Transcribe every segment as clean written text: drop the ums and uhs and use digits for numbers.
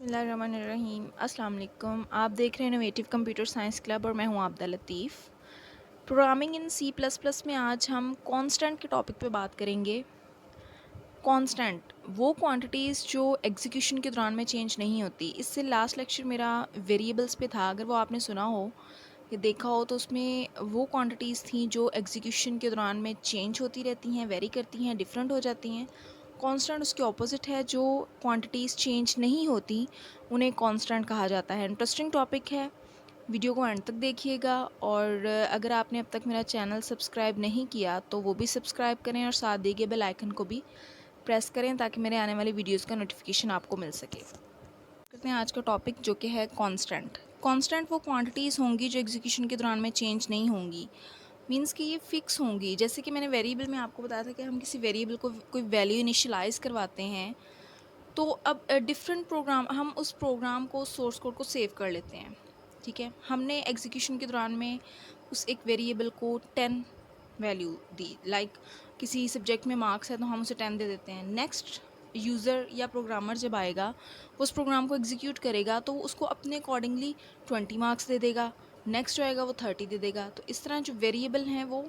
बिस्मिल्लाहिर्रहमानिर्रहीम। अस्सलाम वालेकुम। आप देख रहे हैं इनोवेटिव कंप्यूटर साइंस क्लब और मैं हूं Abda Latif. Programming in C plus plus में आज हम कांस्टेंट के टॉपिक पे बात करेंगे। कांस्टेंट वो क्वांटिटीज़ जो एग्जीक्यूशन के दौरान में चेंज नहीं होती। इससे लास्ट लेक्चर मेरा वेरिएबल्स पे था, अगर वो आपने सुना हो या देखा हो तो उसमें वो क्वांटिटीज़ थी जो एग्जीक्यूशन के दौरान में चेंज होती रहती हैं, वेरी करती हैं, डिफरेंट हो जाती हैं। कांस्टेंट उसके ऑपोजिट है, जो क्वांटिटीज़ चेंज नहीं होती उन्हें कांस्टेंट कहा जाता है। इंटरेस्टिंग टॉपिक है, वीडियो को एंड तक देखिएगा। और अगर आपने अब तक मेरा चैनल सब्सक्राइब नहीं किया तो वो भी सब्सक्राइब करें और साथ दिए गए बेल आइकन को भी प्रेस करें ताकि मेरे आने वाली वीडियोज़ का नोटिफिकेशन आपको मिल सके। करते हैं आज का टॉपिक जो कि है कांस्टेंट। कांस्टेंट वो क्वांटिटीज़ होंगी जो एग्जीक्यूशन के दौरान में चेंज नहीं होंगी। मीन्स कि ये फ़िक्स होंगी। जैसे कि मैंने वेरिएबल में आपको बताया था कि हम किसी वेरिएबल को कोई वैल्यू इनिशियलाइज़ करवाते हैं, तो अब डिफरेंट प्रोग्राम हम उस प्रोग्राम को सोर्स कोड को सेव कर लेते हैं। ठीक है, हमने एग्जीक्यूशन के दौरान में उस एक वेरिएबल को 10 वैल्यू दी। लाइक किसी सब्जेक्ट में मार्क्स है तो हम उसे 10 दे देते हैं। नेक्स्ट यूज़र या प्रोग्रामर जब आएगा वो उस प्रोग्राम को एग्जीक्यूट करेगा तो उसको अपने अकॉर्डिंगली 20 मार्क्स दे देगा। नेक्स्ट जो आएगा वो 30 दे देगा। तो इस तरह जो वेरिएबल हैं वो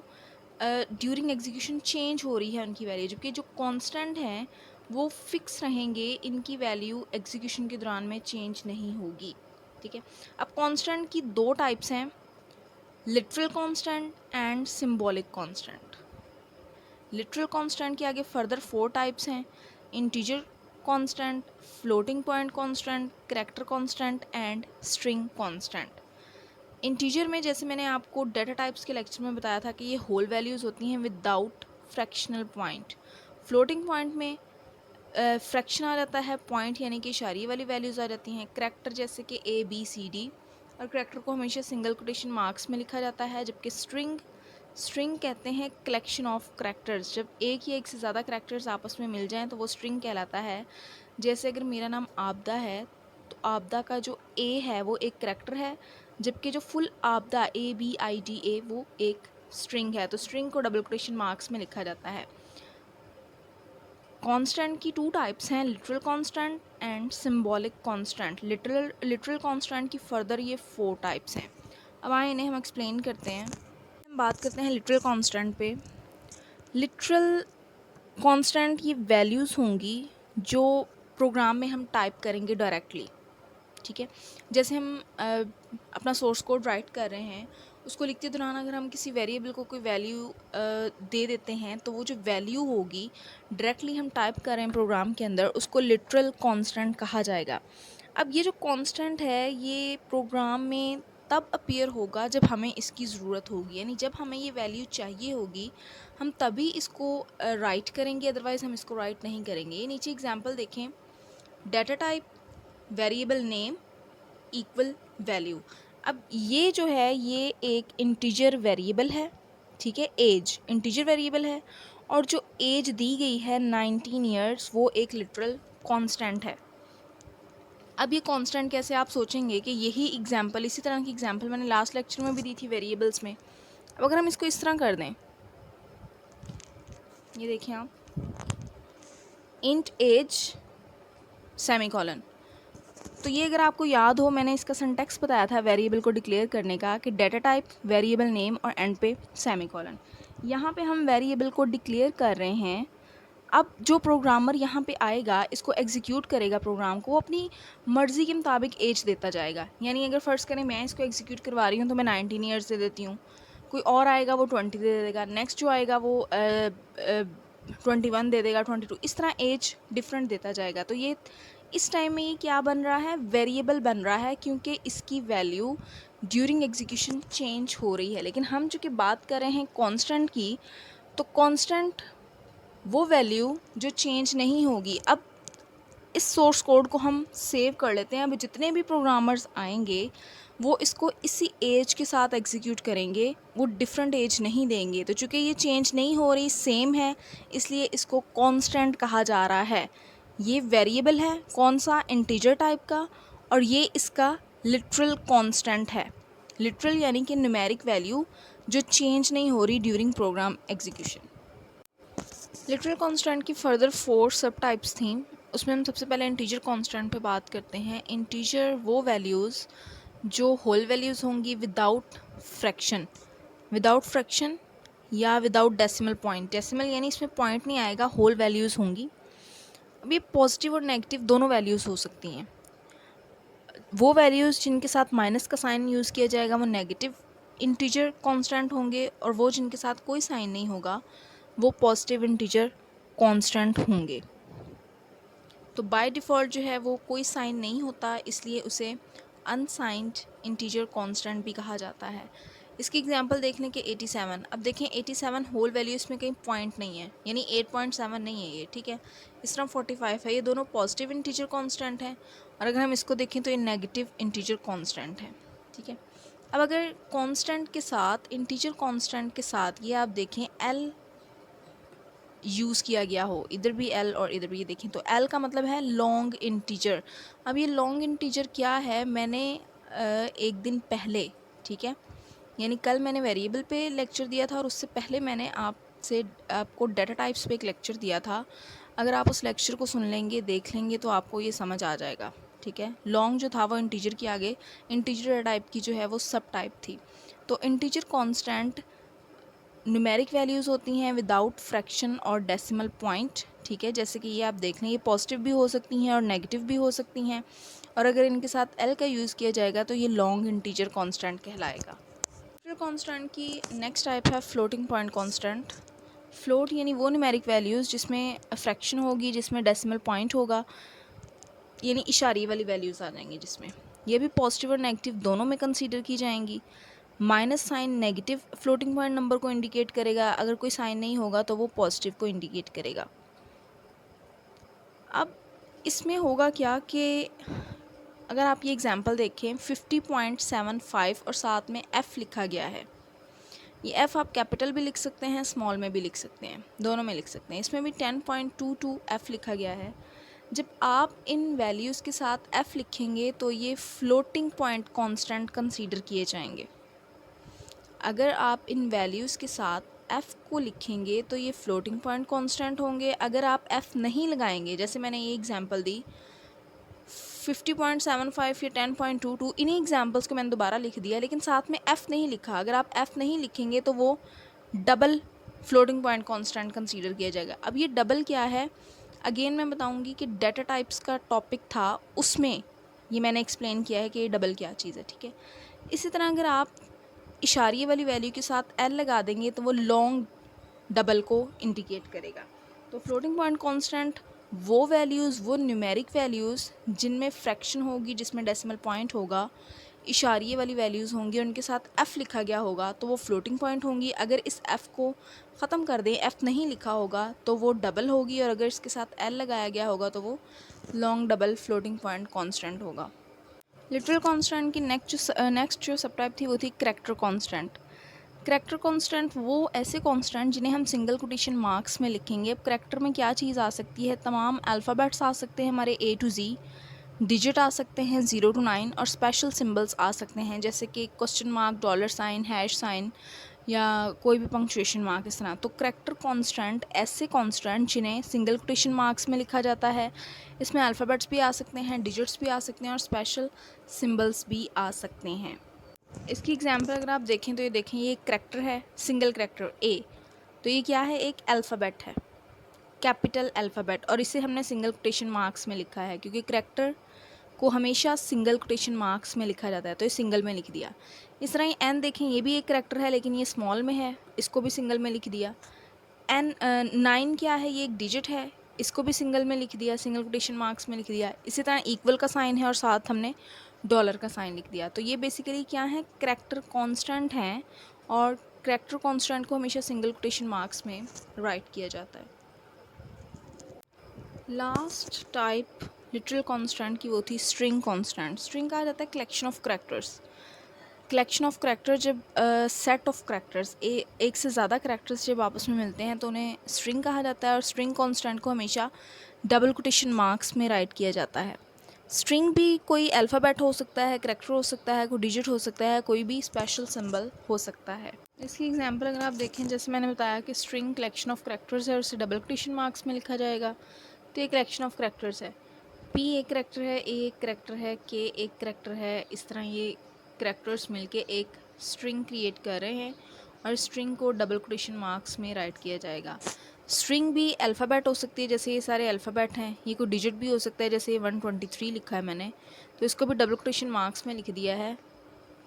ड्यूरिंग एग्जीक्यूशन चेंज हो रही है उनकी वैल्यू, जबकि जो कांस्टेंट हैं वो फिक्स रहेंगे, इनकी वैल्यू एग्जीक्यूशन के दौरान में चेंज नहीं होगी। ठीक है, अब कांस्टेंट की दो टाइप्स हैं, literal constant and symbolic constant. Literal constant के आगे फर्दर 4 टाइप्स हैं, integer constant, floating point constant, character constant and string constant. Integer में जैसे मैंने आपको डाटा टाइप्स के लेक्चर में बताया था कि ये होल वैल्यूज़ होती हैं without fractional point. Floating point में फ्रैक्शन आ जाता है, पॉइंट यानी कि इशारे वाली वैल्यूज़ आ जाती हैं। करैक्टर जैसे कि ABCD, और करैक्टर को हमेशा सिंगल कोटेशन मार्क्स में लिखा जाता है। जबकि स्ट्रिंग कहते हैं कलेक्शन ऑफ करैक्टर्स। जब एक या एक से ज़्यादा करैक्टर्स आपस में मिल जाएं तो वो स्ट्रिंग कहलाता है। जैसे अगर मेरा नाम आबदा है तो आबदा का जो A है वो एक करैक्टर है, जबकि जो फुल आबदा ABIDA वो एक स्ट्रिंग है। तो स्ट्रिंग को डबल कोटेशन मार्क्स में लिखा जाता है। कांस्टेंट की 2 टाइप्स हैं, literal constant and symbolic constant. Literal constant की फर्दर ये 4 टाइप्स हैं। अब आए इन्हें हम एक्सप्लेन करते हैं। हम बात करते हैं लिटरल कांस्टेंट पे। लिटरल कांस्टेंट ये वैल्यूज़ होंगी जो प्रोग्राम में हम टाइप करेंगे डायरेक्टली। ठीक है, जैसे हम अपना सोर्स कोड राइट कर रहे हैं, उसको लिखते दौरान अगर हम किसी वेरिएबल को कोई वैल्यू दे देते हैं तो वो जो वैल्यू होगी डायरेक्टली हम टाइप कर रहे हैं प्रोग्राम के अंदर, उसको लिटरल कांस्टेंट कहा जाएगा। अब ये जो कांस्टेंट है ये प्रोग्राम में तब अपीयर होगा जब हमें इसकी ज़रूरत होगी, यानी जब हमें ये वैल्यू चाहिए होगी हम तभी इसको राइट करेंगे, अदरवाइज़ हम इसको राइट नहीं करेंगे। ये नीचे एग्जांपल देखें, data type variable name equal value. अब ये जो है ये एक इंटीजर वेरिएबल है। ठीक है, एज इंटीजर वेरिएबल है और जो एज दी गई है 19 ईयर्स वो एक लिटरल कांस्टेंट है। अब ये कांस्टेंट कैसे, आप सोचेंगे कि यही एग्जांपल, इसी तरह की एग्जांपल मैंने लास्ट लेक्चर में भी दी थी वेरिएबल्स में। अब अगर हम इसको इस तरह कर दें, ये देखिए आप, इंट एज सेमीकोलन। तो ये अगर आपको याद हो मैंने इसका सिंटैक्स बताया था वेरिएबल को डिक्लेयर करने का कि डाटा टाइप वेरिएबल नेम और एंड पे सेमीकोलन। यहाँ पे हम वेरिएबल को डिक्लेयर कर रहे हैं। अब जो प्रोग्रामर यहाँ पे आएगा इसको एग्जीक्यूट करेगा प्रोग्राम को, वो अपनी मर्ज़ी के मुताबिक एज देता जाएगा। यानी अगर फ़र्ज़ करें मैं इसको एग्जीक्यूट करवा रही हूँ तो मैं 19 ईयर्स दे देती हूँ, कोई और आएगा वो 20 दे देगा, नेक्स्ट जो आएगा वो 21 दे देगा, 22, इस तरह एज डिफरेंट देता जाएगा। तो ये इस टाइम में ये क्या बन रहा है, वेरिएबल बन रहा है, क्योंकि इसकी वैल्यू ड्यूरिंग एग्जीक्यूशन चेंज हो रही है। लेकिन हम चूँकि बात कर रहे हैं कांस्टेंट की, तो कांस्टेंट वो वैल्यू जो चेंज नहीं होगी। अब इस सोर्स कोड को हम सेव कर लेते हैं। अब जितने भी प्रोग्रामर्स आएंगे वो इसको इसी एज के साथ एग्जीक्यूट करेंगे, वो डिफरेंट एज नहीं देंगे। तो चूँकि ये चेंज नहीं हो रही, सेम है, इसलिए इसको कांस्टेंट कहा जा रहा है। ये वेरिएबल है, कौन सा, इंटीजर टाइप का, और ये इसका लिटरल कांस्टेंट है। लिटरल यानी कि न्यूमेरिक वैल्यू जो चेंज नहीं हो रही during program execution. Literal constant की फर्दर 4 सब टाइप्स थी। उसमें हम सबसे पहले इंटीजर कांस्टेंट पे बात करते हैं। इंटीजर वो वैल्यूज़ जो होल वैल्यूज़ होंगी विदाउट फ्रैक्शन या विदाउट डेसिमल पॉइंट। डेसिमल यानी इसमें पॉइंट नहीं आएगा, होल वैल्यूज़ होंगी। अब ये पॉजिटिव और नेगेटिव दोनों वैल्यूज़ हो सकती हैं। वो वैल्यूज़ जिनके साथ माइनस का साइन यूज़ किया जाएगा वो नेगेटिव इंटीजर कांस्टेंट होंगे, और वो जिनके साथ कोई साइन नहीं होगा वो पॉजिटिव इंटीजर कांस्टेंट होंगे। तो बाय डिफ़ॉल्ट जो है वो कोई साइन नहीं होता, इसलिए उसे अनसाइंड इंटीजर कांस्टेंट भी कहा जाता है। इसकी एग्जांपल देख लें कि 87। अब देखें 87 होल वैल्यू, इसमें कहीं पॉइंट नहीं है, यानी 8.7 नहीं है ये, ठीक है। इस तरह 45 है, ये दोनों पॉजिटिव इंटीजर कांस्टेंट हैं। और अगर हम इसको देखें तो ये नेगेटिव इंटीजर कांस्टेंट है, ठीक है। अब अगर कांस्टेंट के साथ, इंटीजर कांस्टेंट के साथ ये आप देखें एल यूज़ किया गया हो, इधर भी एल और इधर भी, ये देखें तो एल का मतलब है लॉन्ग इंटीजर। अब ये लॉन्ग इंटीजर क्या है, मैंने एक दिन पहले, ठीक है, यानी कल मैंने वेरिएबल पे लेक्चर दिया था और उससे पहले मैंने आपको डाटा टाइप्स पे एक लेक्चर दिया था। अगर आप उस लेक्चर को सुन लेंगे, देख लेंगे, तो आपको ये समझ आ जाएगा, ठीक है। लॉन्ग जो था वो इंटीजर के आगे, इंटीजर डाटा टाइप की जो है वो सब टाइप थी। तो इंटीजर कांस्टेंट न्यूमेरिक वैल्यूज़ होती हैं विदाउट फ्रैक्शन और डेसिमल पॉइंट, ठीक है। जैसे कि ये आप देख लें, ये पॉजिटिव भी हो सकती हैं और नेगेटिव भी हो सकती हैं, और अगर इनके साथ एल का यूज़ किया जाएगा तो ये लॉन्ग इंटीजर कांस्टेंट कहलाएगा। इंटीजर कांस्टेंट की नेक्स्ट टाइप है फ्लोटिंग पॉइंट कांस्टेंट। फ्लोट यानी वो न्यूमेरिक वैल्यूज़ जिसमें फ्रैक्शन होगी, जिसमें डेसिमल पॉइंट होगा, यानी इशारे वाली वैल्यूज़ आ जाएंगी जिसमें। ये भी पॉजिटिव और नेगेटिव दोनों में कंसीडर की जाएंगी। Minus sign negative floating point number को इंडिकेट करेगा, अगर कोई साइन नहीं होगा तो वो पॉजिटिव को इंडिकेट करेगा। अब इसमें होगा क्या कि अगर आप ये एग्जांपल देखें 50.75 और साथ में एफ़ लिखा गया है। ये एफ़ आप कैपिटल भी लिख सकते हैं, स्मॉल में भी लिख सकते हैं, दोनों में लिख सकते हैं। इसमें भी 10.22 एफ़ लिखा गया है। जब आप इन वैल्यूज़ के साथ एफ़ लिखेंगे तो ये फ्लोटिंग पॉइंट कांस्टेंट कंसीडर किए जाएंगे। अगर आप इन वैल्यूज़ के साथ f को लिखेंगे तो ये फ्लोटिंग पॉइंट कांस्टेंट होंगे। अगर आप f नहीं लगाएंगे, जैसे मैंने ये एग्जांपल दी 50.75 या 10.22, इन्हीं एग्जांपल्स को मैंने दोबारा लिख दिया, लेकिन साथ में f नहीं लिखा। अगर आप f नहीं लिखेंगे तो वो double floating point constant consider किया जाएगा। अब ये डबल क्या है, अगेन मैं बताऊंगी कि डाटा टाइप्स का टॉपिक था, उसमें ये मैंने एक्सप्लेन किया है कि ये डबल क्या चीज़ है, ठीक है। इसी तरह अगर आप इशारे वाली वैल्यू के साथ एल लगा देंगे तो वो लॉन्ग डबल को इंडिकेट करेगा। तो फ्लोटिंग पॉइंट कांस्टेंट वो वैल्यूज़, वो न्यूमेरिक वैल्यूज़ जिनमें फ्रैक्शन होगी, जिसमें डेसिमल पॉइंट होगा, इशारे वाली वैल्यूज़ होंगी, उनके साथ एफ़ लिखा गया होगा तो वो फ्लोटिंग पॉइंट होंगी। अगर इस एफ़ को ख़त्म कर दें, एफ़ नहीं लिखा होगा तो वो डबल होगी, और अगर इसके साथ एल लगाया गया होगा तो वो long double floating point constant होगा। लिटरल कांस्टेंट की नेक्स्ट जो सब टाइप थी वो थी करैक्टर कांस्टेंट। करैक्टर कांस्टेंट वो ऐसे कांस्टेंट जिन्हें हम सिंगल कोटेशन मार्क्स में लिखेंगे। अब करैक्टर में क्या चीज़ आ सकती है, तमाम अल्फ़ाबेट्स आ सकते हैं हमारे A to Z, डिजिट आ सकते हैं 0 to 9, और स्पेशल सिंबल्स आ सकते हैं जैसे कि question mark, dollar sign, hash sign, या कोई भी पंक्चुएशन मार्क, इस तरह। तो करैक्टर कांस्टेंट ऐसे कांस्टेंट जिन्हें सिंगल कोटेशन मार्क्स में लिखा जाता है। इसमें अल्फ़ाबेट्स भी आ सकते हैं, डिजिट्स भी आ सकते हैं, और स्पेशल सिंबल्स भी आ सकते हैं। इसकी एग्जांपल अगर आप देखें तो ये देखें, ये एक करैक्टर है, सिंगल करैक्टर A, तो ये क्या है, एक अल्फ़ाबेट है, कैपिटल अल्फ़ाबेट, और इसे हमने सिंगल कोटेशन मार्क्स में लिखा है क्योंकि करैक्टर को हमेशा सिंगल कोटेशन मार्क्स में लिखा जाता है, तो ये सिंगल में लिख दिया। इस तरह ये एन देखें, ये भी एक करैक्टर है लेकिन ये स्मॉल में है, इसको भी सिंगल में लिख दिया। एन 9 क्या है, ये एक डिजिट है, इसको भी सिंगल में लिख दिया, सिंगल कोटेशन मार्क्स में लिख दिया। इसी तरह इक्वल का साइन है और साथ हमने डॉलर का साइन लिख दिया। तो ये बेसिकली क्या है, करैक्टर कांस्टेंट हैं, और करैक्टर कांस्टेंट को हमेशा सिंगल कोटेशन मार्क्स में राइट किया जाता है। लास्ट टाइप लिटरल कांस्टेंट की वो थी स्ट्रिंग कांस्टेंट। स्ट्रिंग कहा जाता है collection of characters. Collection of character जब सेट ऑफ करैक्टर्स, एक से ज़्यादा करैक्टर्स जब आपस में मिलते हैं तो उन्हें स्ट्रिंग कहा जाता है, और स्ट्रिंग कांस्टेंट को हमेशा डबल कोटेशन मार्क्स में राइट किया जाता है। स्ट्रिंग भी कोई अल्फ़ाबेट हो सकता है, करैक्टर हो सकता है, कोई डिजिट हो सकता है, कोई भी स्पेशल सिंबल हो सकता है। इसकी एग्जांपल अगर आप देखें, जैसे मैंने बताया कि स्ट्रिंग कलेक्शन ऑफ करैक्टर्स है और उसे डबल कोटेशन मार्क्स में लिखा जाएगा। तो ये कलेक्शन ऑफ करैक्टर्स है। पी एक करैक्टर है, ए एक करैक्टर है, के एक करैक्टर है। इस तरह ये करैक्टर्स मिलके एक स्ट्रिंग क्रिएट कर रहे हैं और स्ट्रिंग को डबल कोटेशन मार्क्स में राइट किया जाएगा। स्ट्रिंग भी अल्फ़ाबेट हो सकती है, जैसे ये सारे अल्फ़ाबेट हैं। ये कोई डिजिट भी हो सकता है, जैसे 123 लिखा है मैंने, तो इसको भी डबल कोटेशन मार्क्स में लिख दिया है।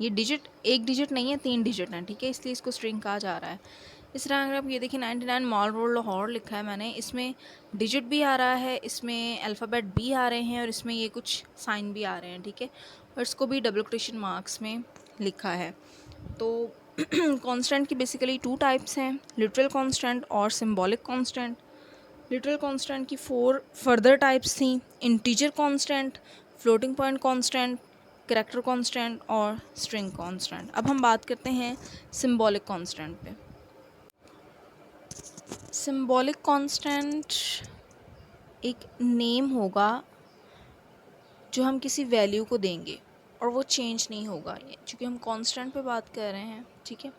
ये डिजिट एक डिजिट नहीं है, 3 डिजिट हैं, ठीक है, इसलिए इसको स्ट्रिंग कहा जा रहा है। इस तरह अगर आप ये देखिए 99 मॉल रोड लाहौर लिखा है मैंने, इसमें डिजिट भी आ रहा है, इसमें अल्फ़ाबेट भी आ रहे हैं और इसमें ये कुछ साइन भी आ रहे हैं, ठीक है, और इसको भी डबल कोटेशन मार्क्स में लिखा है। तो कांस्टेंट की बेसिकली 2 टाइप्स हैं, लिटरल कांस्टेंट और सिंबॉलिक कांस्टेंट। लिटरल कांस्टेंट की 4 फर्दर टाइप्स थी, integer constant, floating point constant, character constant और स्ट्रिंग कांस्टेंट। अब हम बात करते हैं सिंबॉलिक कांस्टेंट पे। सिंबॉलिक कांस्टेंट एक नेम होगा जो हम किसी वैल्यू को देंगे और वो चेंज नहीं होगा, क्योंकि हम कांस्टेंट पे बात कर रहे हैं, ठीक है।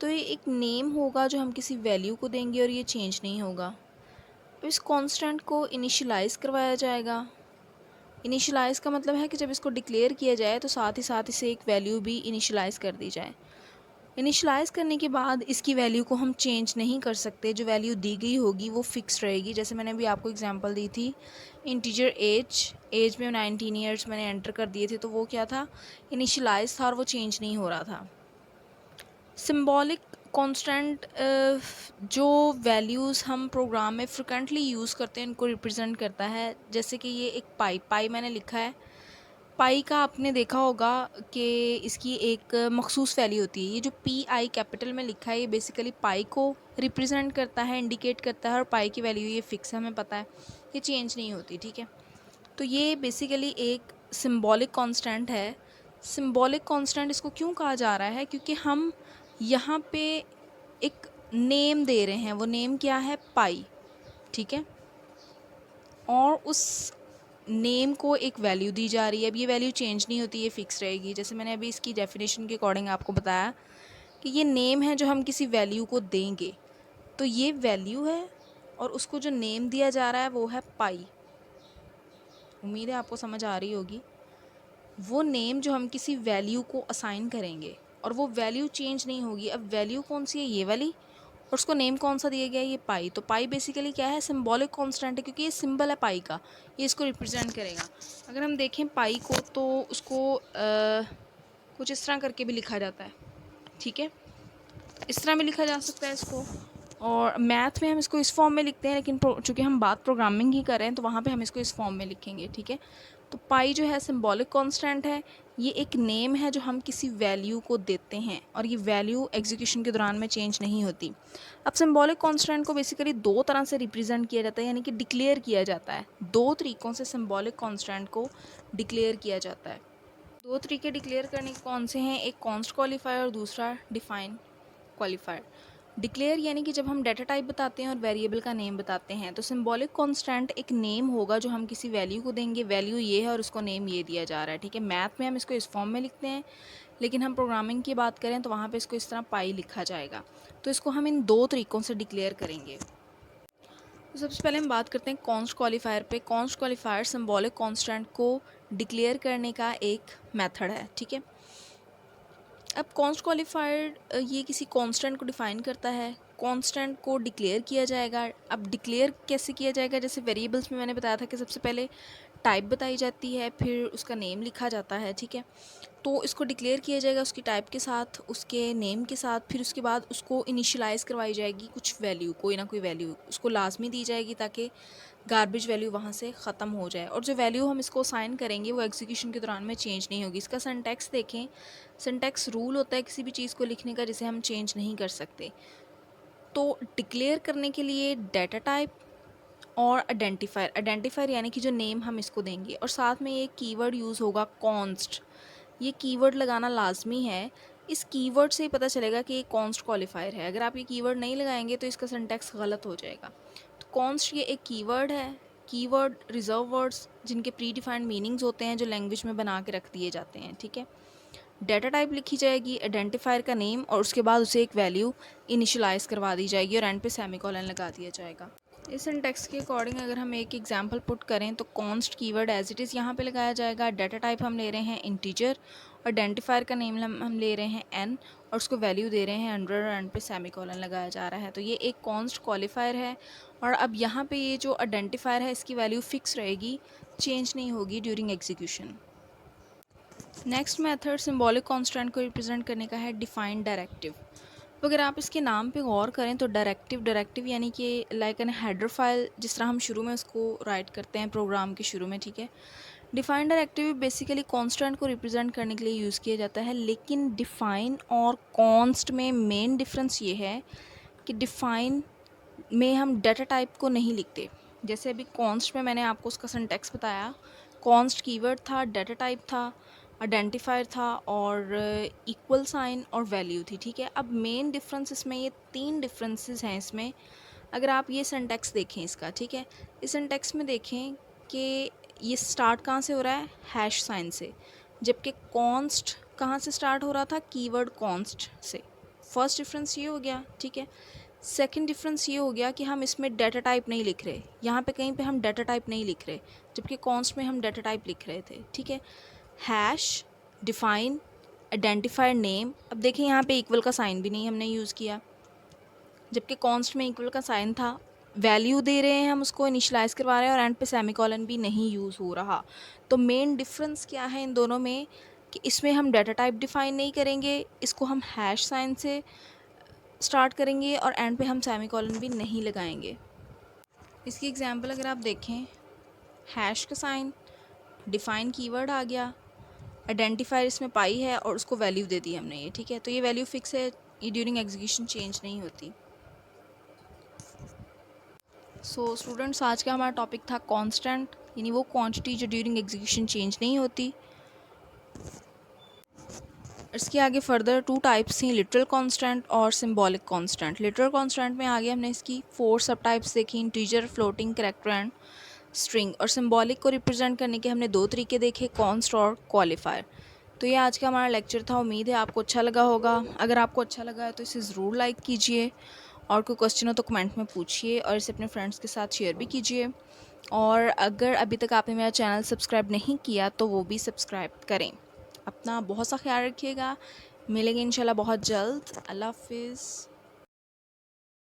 तो ये एक नेम होगा जो हम किसी वैल्यू को देंगे और ये चेंज नहीं होगा। अब इस कांस्टेंट को इनिशियलाइज़ करवाया जाएगा। इनिशियलाइज़ का मतलब है कि जब इसको डिक्लेयर किया जाए तो साथ ही साथ इसे एक वैल्यू भी इनिशियलाइज़ कर दी जाए। इनिशियलाइज़ करने के बाद इसकी वैल्यू को हम चेंज नहीं कर सकते, जो वैल्यू दी गई होगी वो फ़िक्स रहेगी। जैसे मैंने अभी आपको एग्जांपल दी थी, इंटीजर एज में 19 ईयर्स मैंने एंटर कर दिए थे, तो वो क्या था, इनिशियलाइज़ था और वो चेंज नहीं हो रहा था। सिंबॉलिक कांस्टेंट जो वैल्यूज़ हम प्रोग्राम में फ्रिक्वेंटली यूज़ करते हैं उनको रिप्रेजेंट करता है। जैसे कि ये एक पाई मैंने लिखा है, पाई का आपने देखा होगा कि इसकी एक मखसूस वैल्यू होती है। ये जो पी आई कैपिटल में लिखा है ये बेसिकली पाई को रिप्रेजेंट करता है, इंडिकेट करता है, और पाई की वैल्यू ये फिक्स है, हमें पता है, ये चेंज नहीं होती, ठीक है। तो ये बेसिकली एक सिंबॉलिक कांस्टेंट है। सिंबॉलिक कांस्टेंट इसको क्यों कहा जा रहा है, क्योंकि हम यहाँ पे एक नेम दे रहे हैं, वो नेम क्या है, पाई, ठीक है, और उस नेम को एक वैल्यू दी जा रही है। अब ये वैल्यू चेंज नहीं होती, ये फिक्स रहेगी। जैसे मैंने अभी इसकी डेफिनेशन के अकॉर्डिंग आपको बताया कि ये नेम है जो हम किसी वैल्यू को देंगे, तो ये वैल्यू है और उसको जो नेम दिया जा रहा है वो है पाई। उम्मीद है आपको समझ आ रही होगी। वो नेम जो हम किसी वैल्यू को असाइन करेंगे और वो वैल्यू चेंज नहीं होगी। अब वैल्यू कौन सी है, ये वाली, और उसको नेम कौन सा दिया गया है, ये पाई। तो पाई बेसिकली क्या है, सिंबॉलिक कांस्टेंट है, क्योंकि ये सिंबल है पाई का, ये इसको रिप्रेजेंट करेगा। अगर हम देखें पाई को तो उसको कुछ इस तरह करके भी लिखा जाता है, ठीक है, इस तरह भी लिखा जा सकता है इसको, और मैथ में हम इसको इस फॉर्म में लिखते हैं, लेकिन चूँकि हम बात प्रोग्रामिंग ही कर रहे हैं तो वहाँ पे हम इसको इस फॉर्म में लिखेंगे, ठीक है। तो पाई जो है सिंबॉलिक कांस्टेंट है, ये एक नेम है जो हम किसी वैल्यू को देते हैं और ये वैल्यू एग्जीक्यूशन के दौरान में चेंज नहीं होती। अब सिंबॉलिक कांस्टेंट को बेसिकली 2 तरह से रिप्रेजेंट किया जाता है, यानी कि डिक्लेयर किया जाता है। 2 तरीक़ों से सिंबॉलिक कांस्टेंट को डिक्लेयर किया जाता है। 2 तरीके डिक्लेयर करने के कौन से हैं, एक कॉन्स्ट क्वालिफायर और दूसरा डिफाइन क्वालिफायर। डिक्लेयर यानी कि जब हम डाटा टाइप बताते हैं और वेरिएबल का नेम बताते हैं, तो सिंबॉलिक कांस्टेंट एक नेम होगा जो हम किसी वैल्यू को देंगे, वैल्यू ये है और उसको नेम ये दिया जा रहा है, ठीक है। मैथ में हम इसको इस फॉर्म में लिखते हैं, लेकिन हम प्रोग्रामिंग की बात करें तो वहाँ पे इसको इस तरह पाई लिखा जाएगा। तो इसको हम इन 2 तरीक़ों से डिक्लेयर करेंगे। तो सबसे पहले हम बात करते हैं कॉन्स्ट क्वालिफायर पे। कॉन्स्ट क्वालिफायर सिंबॉलिक कांस्टेंट को डिक्लेयर करने का एक मेथड है, ठीक है। अब कॉन्स्ट क्वालिफायर ये किसी कांस्टेंट को डिफ़ाइन करता है, कांस्टेंट को डिक्लेयर किया जाएगा। अब डिक्लेयर कैसे किया जाएगा, जैसे वेरिएबल्स में मैंने बताया था कि सबसे पहले टाइप बताई जाती है, फिर उसका नेम लिखा जाता है, ठीक है। तो इसको डिक्लेयर किया जाएगा उसकी टाइप के साथ, उसके नेम के साथ, फिर उसके बाद उसको इनिशियलाइज़ करवाई जाएगी कुछ वैल्यू, कोई ना कोई वैल्यू उसको लाजमी दी जाएगी ताकि गार्बेज वैल्यू वहाँ से ख़त्म हो जाए, और जो वैल्यू हम इसको साइन करेंगे वो एग्जीक्यूशन के दौरान में चेंज नहीं होगी। इसका सिंटैक्स देखें, सिंटैक्स रूल होता है किसी भी चीज़ को लिखने का जिसे हम चेंज नहीं कर सकते। तो डिक्लेयर करने के लिए डाटा टाइप और आइडेंटिफायर, आइडेंटिफायर यानी कि जो नेम हम इसको देंगे, और साथ में ये कीवर्ड यूज़ होगा कॉन्स्ट, ये कीवर्ड लगाना लाजमी है। इस कीवर्ड से ही पता चलेगा कि ये कॉन्स्ट क्वालिफायर है। अगर आप ये कीवर्ड नहीं लगाएंगे तो इसका सिंटैक्स गलत हो जाएगा। तो कॉन्स्ट ये एक कीवर्ड है। कीवर्ड रिजर्व वर्ड्स जिनके प्री डिफाइंड मीनिंग्स होते हैं जो लैंग्वेज में बना के रख दिए जाते हैं, ठीक है। डाटा टाइप लिखी जाएगी, आइडेंटिफायर का नेम, और उसके बाद उसे एक वैल्यू इनिशियलाइज़ करवा दी जाएगी और एंड पे सेमीकोलन लगा दिया जाएगा। इस सिंटैक्स के अकॉर्डिंग अगर हम एक एग्जांपल पुट करें तो const keyword as it is यहाँ पे लगाया जाएगा। डाटा टाइप हम ले रहे हैं इंटीजर और आइडेंटिफायर का नेम हम ले रहे हैं एन और उसको वैल्यू दे रहे हैं 100 और एंड पे सेमीकोलन लगाया जा रहा है। तो ये एक कॉन्स्ट क्वालिफायर है और अब यहाँ पे ये जो आइडेंटिफायर है इसकी वैल्यू फिक्स रहेगी, चेंज नहीं होगी during execution. Next method symbolic constant को रिप्रेजेंट करने का है डिफाइंड डायरेक्टिव। तो अगर आप इसके नाम पे गौर करें तो डायरेक्टिव यानी कि लाइक एन हेडर फाइल, जिस तरह हम शुरू में उसको राइट करते हैं प्रोग्राम के शुरू में, ठीक है। डिफाइन डायरेक्टिव बेसिकली कॉन्स्टेंट को रिप्रेजेंट करने के लिए यूज़ किया जाता है, लेकिन डिफाइन और कॉन्स्ट में मेन डिफरेंस ये है कि डिफाइन में हम डाटा टाइप को नहीं लिखते। जैसे अभी कॉन्स्ट में मैंने आपको उसका सिंटैक्स बताया, कॉन्स्ट कीवर्ड था, डाटा टाइप था, आइडेंटिफायर था और इक्वल साइन और वैल्यू थी, ठीक है। अब मेन डिफरेंस इसमें ये 3 डिफरेंसेस हैं इसमें। अगर आप ये सिंटैक्स देखें इसका, ठीक है, इस सिंटैक्स में देखें कि ये स्टार्ट कहाँ से हो रहा है, हैश साइन से, जबकि कॉन्स्ट कहाँ से स्टार्ट हो रहा था, कीवर्ड कॉन्स्ट से। फर्स्ट डिफरेंस ये हो गया, ठीक है। सेकंड डिफरेंस ये हो गया कि हम इसमें डाटा टाइप नहीं लिख रहे, यहाँ पे कहीं पे हम डाटा टाइप नहीं लिख रहे, जबकि कॉन्स्ट में हम डाटा टाइप लिख रहे थे, ठीक है। Hash, define, identifier, name. अब देखें यहाँ पे इक्वल का साइन भी नहीं हमने यूज़ किया, जबकि कॉन्स्ट में इक्वल का साइन था। वैल्यू दे रहे हैं हम, उसको इनिशलाइज करवा रहे हैं और एंड पे सेमीकोलन भी नहीं यूज़ हो रहा। तो मेन डिफरेंस क्या है इन दोनों में कि इसमें हम डाटा टाइप डिफाइन नहीं करेंगे, इसको हम हैश साइन से स्टार्ट करेंगे और एंड पे हम सेमीकोलन भी नहीं लगाएंगे। इसकी एग्जांपल अगर आप देखें, हैश का साइन, डिफाइन कीवर्ड आ गया, आइडेंटिफायर इसमें पाई है और उसको वैल्यू दे दी हमने ये, ठीक है। तो ये वैल्यू फिक्स है, ये ड्यूरिंग एग्जीक्यूशन चेंज नहीं होती। सो स्टूडेंट्स, आज का हमारा टॉपिक था कांस्टेंट, यानी वो क्वांटिटी जो ड्यूरिंग एग्जीक्यूशन चेंज नहीं होती। इसके आगे फर्दर 2 टाइप्स थी, लिटरल कांस्टेंट और सिंबॉलिक कांस्टेंट। लिटरल कांस्टेंट में आगे हमने इसकी 4 सब टाइप्स देखी, integer, floating, character and string. और सिंबॉलिक को रिप्रेजेंट करने के हमने 2 तरीके देखे, कॉन्स्ट और क्वालिफायर। तो ये आज का हमारा लेक्चर था, उम्मीद है आपको अच्छा लगा होगा। अगर आपको अच्छा लगा है तो इसे ज़रूर लाइक कीजिए और कोई क्वेश्चन हो तो कमेंट में पूछिए और इसे अपने फ्रेंड्स के साथ शेयर भी कीजिए। और अगर अभी तक आपने मेरा चैनल सब्सक्राइब नहीं किया तो वो भी सब्सक्राइब करें। अपना बहुत सा ख्याल रखिएगा, मिलेंगे इंशाल्लाह बहुत जल्द। अल्लाह हाफिज़।